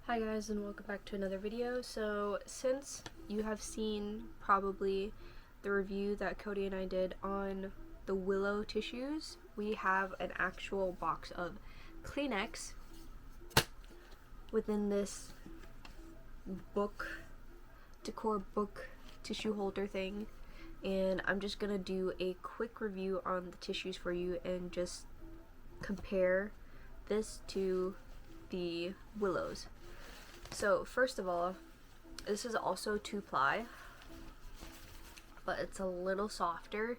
Hi guys, and welcome back to another video. So since you have seen probably the review that Cody and I did on the Willow tissues, we have an actual box of Kleenex within this decor book tissue holder thing, and I'm just gonna do a quick review on the tissues for you and just compare this to the Willows. So first of all, this is also 2-ply, but it's a little softer.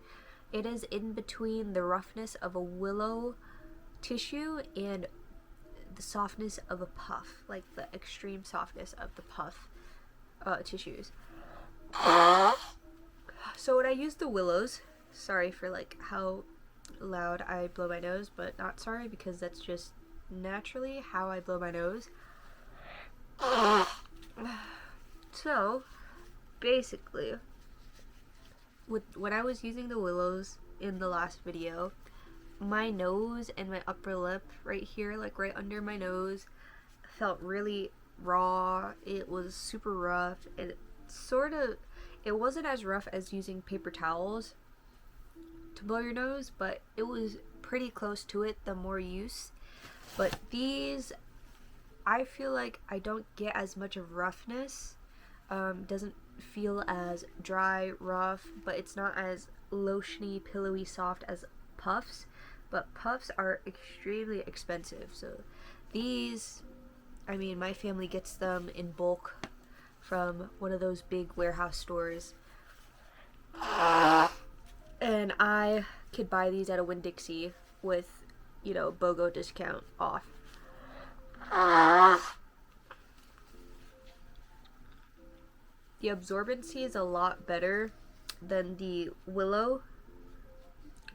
It is in between the roughness of a Willow tissue and the softness of a puff, like the extreme softness of the puff tissues. So when I use the Willows, sorry for like how loud I blow my nose, but not sorry because that's just naturally how I blow my nose. So basically, when I was using the Willows in the last video, my nose and my upper lip right here, like right under my nose, felt really raw. It was super rough, and it wasn't as rough as using paper towels to blow your nose, but it was pretty close to it the more use. But these, I feel like I don't get as much of roughness. Doesn't feel as dry, rough, but it's not as lotiony, pillowy, soft as puffs. But puffs are extremely expensive. So these, I mean, my family gets them in bulk from one of those big warehouse stores. And I could buy these at a Winn-Dixie with, BOGO discount off. The absorbency is a lot better than the Willow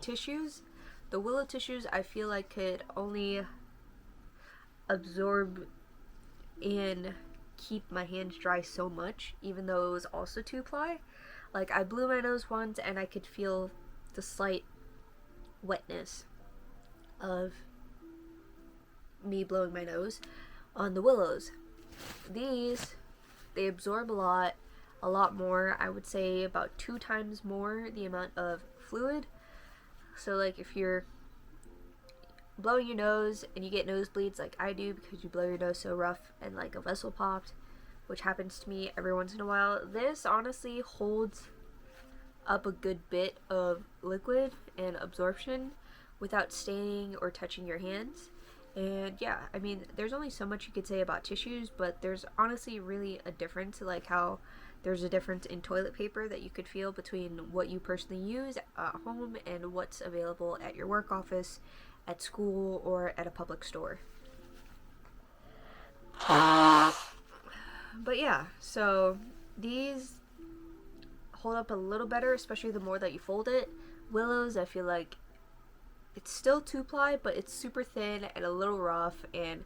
tissues. The Willow tissues I feel like could only absorb and keep my hands dry so much, even though it was also 2-ply. Like, I blew my nose once and I could feel the slight wetness of me blowing my nose on the Willows. These, they absorb a lot more. I would say about 2 times more the amount of fluid. So like if you're blowing your nose and you get nosebleeds like I do because you blow your nose so rough and like a vessel popped, which happens to me every once in a while, this honestly holds up a good bit of liquid and absorption without staining or touching your hands. And yeah, I mean, there's only so much you could say about tissues, but there's honestly really a difference, like how there's a difference in toilet paper that you could feel between what you personally use at home and what's available at your work office, at school, or at a public store. But yeah, so these hold up a little better, especially the more that you fold it. Willows, I feel like it's still 2-ply, but it's super thin and a little rough and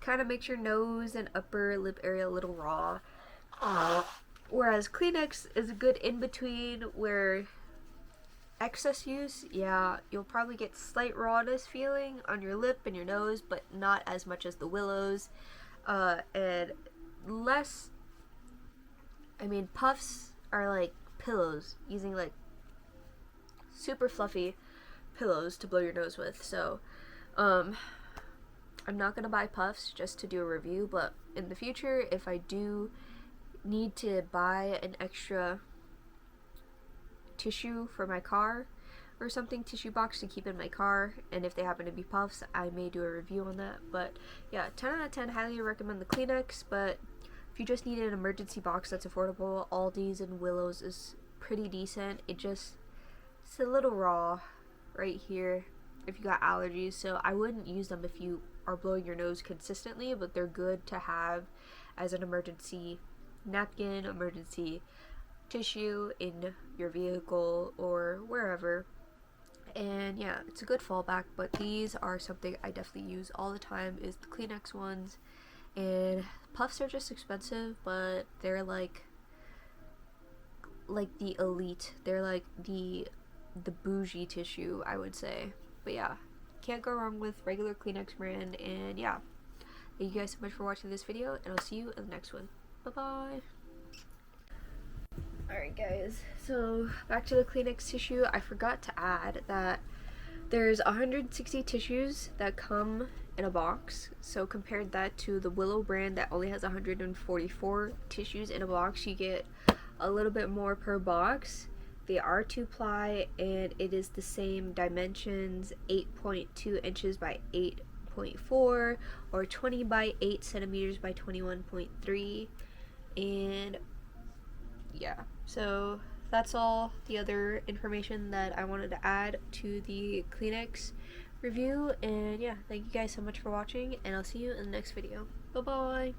kind of makes your nose and upper lip area a little raw. Whereas Kleenex is a good in-between where excess use, yeah, you'll probably get slight rawness feeling on your lip and your nose, but not as much as the Willows. And less, I mean, puffs are like pillows, using like super fluffy pillows to blow your nose with. So I'm not gonna buy puffs just to do a review, but in the future, if I do need to buy an extra tissue for my car or something, tissue box to keep in my car, and if they happen to be puffs, I may do a review on that. But yeah, 10 out of 10, highly recommend the Kleenex. But if you just need an emergency box that's affordable, Aldi's and Willows is pretty decent. It's a little raw right here if you got allergies, so I wouldn't use them if you are blowing your nose consistently, but they're good to have as an emergency napkin, emergency tissue in your vehicle or wherever. And yeah, it's a good fallback, but these are something I definitely use all the time, is the Kleenex ones. And puffs are just expensive, but they're like the elite. They're like the bougie tissue, I would say. But yeah, can't go wrong with regular Kleenex brand. And yeah, Thank you guys so much for watching this video, and I'll see you in the next one. Bye bye. Alright guys, so back to the Kleenex tissue. I forgot to add that there's 160 tissues that come in a box, so compared that to the Willow brand that only has 144 tissues in a box, you get a little bit more per box. They are 2-ply and it is the same dimensions, 8.2 inches by 8.4 or 20 by 8 centimeters by 21.3, and yeah, so that's all the other information that I wanted to add to the Kleenex review. And yeah, thank you guys so much for watching, and I'll see you in the next video. Bye bye.